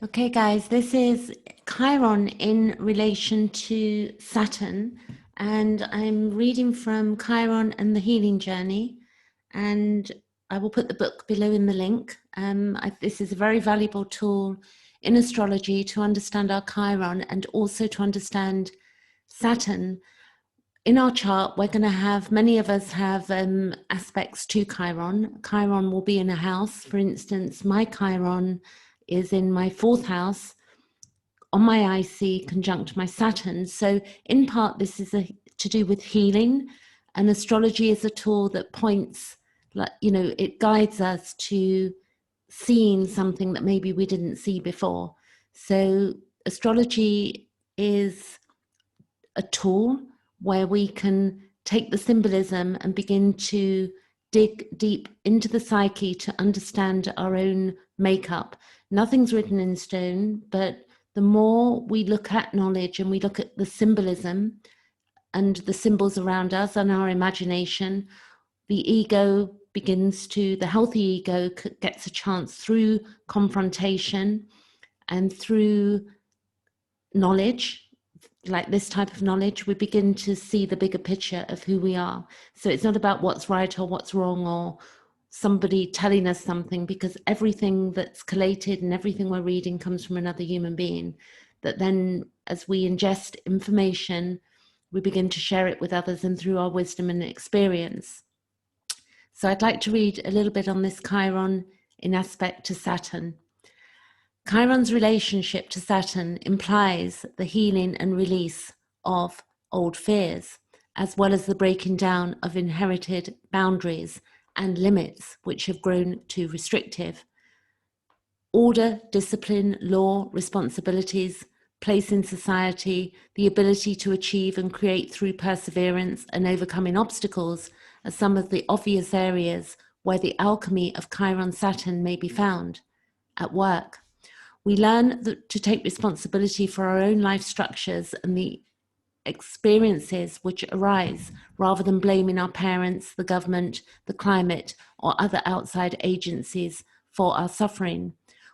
Okay, guys, this is Chiron in relation to Saturn, and I'm reading from Chiron and the Healing Journey, and I will put the book below in the link. This is a very valuable tool in astrology to understand our Chiron and also to understand Saturn. In our chart, we're going to have, many of us have aspects to Chiron. Chiron will be in a house. For instance, my Chiron is in my fourth house on my IC conjunct my Saturn. So in part, this is to do with healing, and astrology is a tool that points, like, it guides us to seeing something that maybe we didn't see before. So astrology is a tool where we can take the symbolism and begin to dig deep into the psyche to understand our own makeup. Nothing's written in stone, but the more we look at knowledge and we look at the symbolism and the symbols around us and our imagination, the ego begins to, the healthy ego gets a chance through confrontation and through knowledge, like this type of knowledge, we begin to see the bigger picture of who we are. So it's not about what's right or what's wrong or somebody telling us something, because everything that's collated and everything we're reading comes from another human being, that then as we ingest information, we begin to share it with others and through our wisdom and experience. So I'd like to read a little bit on this Chiron in aspect to Saturn. Chiron's relationship to Saturn implies the healing and release of old fears, as well as the breaking down of inherited boundaries and limits which have grown too restrictive. Order, discipline, law, responsibilities, place in society, the ability to achieve and create through perseverance and overcoming obstacles are some of the obvious areas where the alchemy of Chiron Saturn may be found. At work, we learn to take responsibility for our own life structures and the experiences which arise, rather than blaming our parents, the government, the climate, or other outside agencies for our suffering.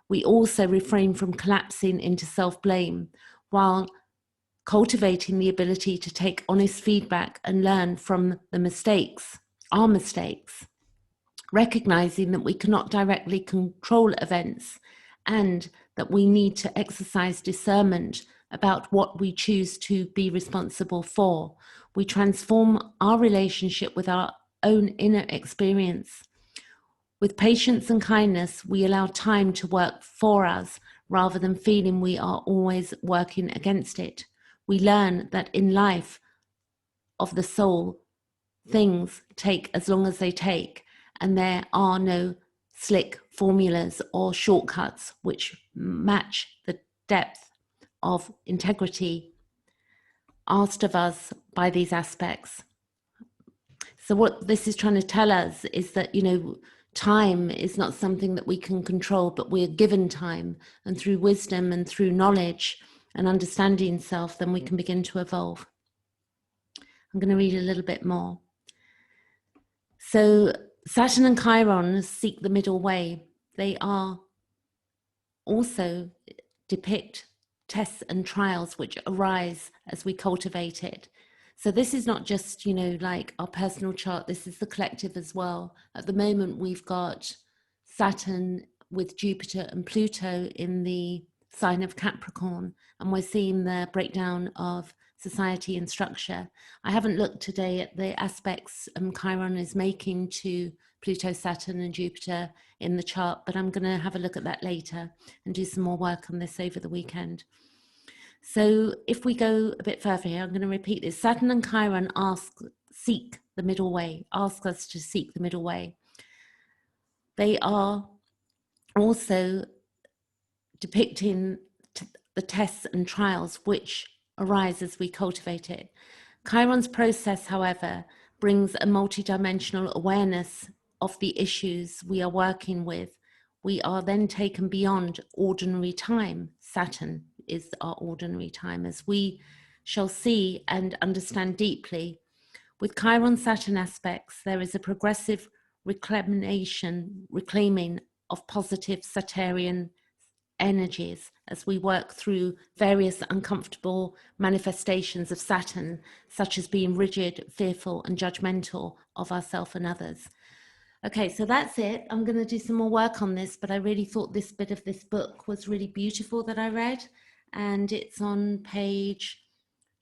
We also refrain from collapsing into self-blame, while cultivating the ability to take honest feedback and learn from the mistakes, our mistakes, recognizing that we cannot directly control events and that we need to exercise discernment about what we choose to be responsible for. We transform our relationship with our own inner experience. With patience and kindness, we allow time to work for us rather than feeling we are always working against it. We learn that in life of the soul, things take as long as they take, and there are no slick formulas or shortcuts which match the depth of integrity asked of us by these aspects. So what this is trying to tell us is that, time is not something that we can control, but we're given time, and through wisdom and through knowledge and understanding self, then we can begin to evolve. I'm going to read a little bit more. So Saturn and Chiron seek the middle way. They are also depict tests and trials which arise as we cultivate it. So this is not just, like our personal chart, this is the collective as well. At the moment, we've got Saturn with Jupiter and Pluto in the sign of Capricorn, and we're seeing the breakdown of society and structure. I haven't looked today at the aspects Chiron is making to Pluto, Saturn and Jupiter in the chart, but I'm going to have a look at that later and do some more work on this over the weekend. So if we go a bit further here, I'm going to repeat this. Saturn and Chiron seek the middle way, ask us to seek the middle way. They are also depicting the tests and trials which arise as we cultivate it. Chiron's process, however, brings a multidimensional awareness of the issues we are working with. We are then taken beyond ordinary time. Saturn is our ordinary time, as we shall see and understand deeply. With Chiron Saturn aspects, there is a progressive reclaiming of positive Saturnian energies as we work through various uncomfortable manifestations of Saturn, such as being rigid, fearful, and judgmental of ourselves and others. Okay, so that's it. I'm going to do some more work on this, but I really thought this bit of this book was really beautiful that I read, and it's on page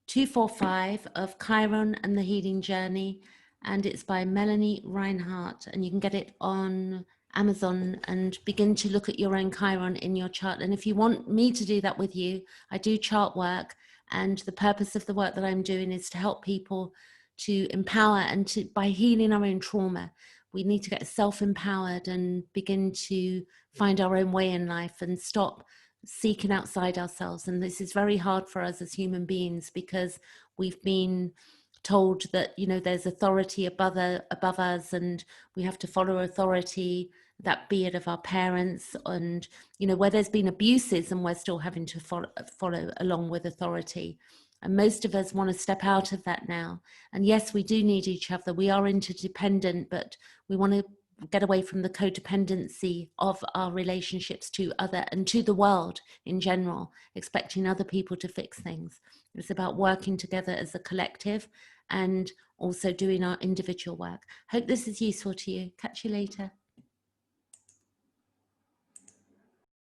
245 of Chiron and the Healing Journey, and it's by Melanie Reinhardt, and you can get it on Amazon and begin to look at your own Chiron in your chart. And if you want me to do that with you, I do chart work, and the purpose of the work that I'm doing is to help people to empower and to, by healing our own trauma, we need to get self-empowered and begin to find our own way in life and stop seeking outside ourselves. And this is very hard for us as human beings because we've been told that, you know, there's authority above us and we have to follow authority, that be it of our parents, and, you know, where there's been abuses and we're still having to follow along with authority. And most of us want to step out of that now. And yes, we do need each other. We are interdependent, but we want to get away from the codependency of our relationships to other and to the world in general, expecting other people to fix things. It's about working together as a collective and also doing our individual work. Hope this is useful to you. Catch you later.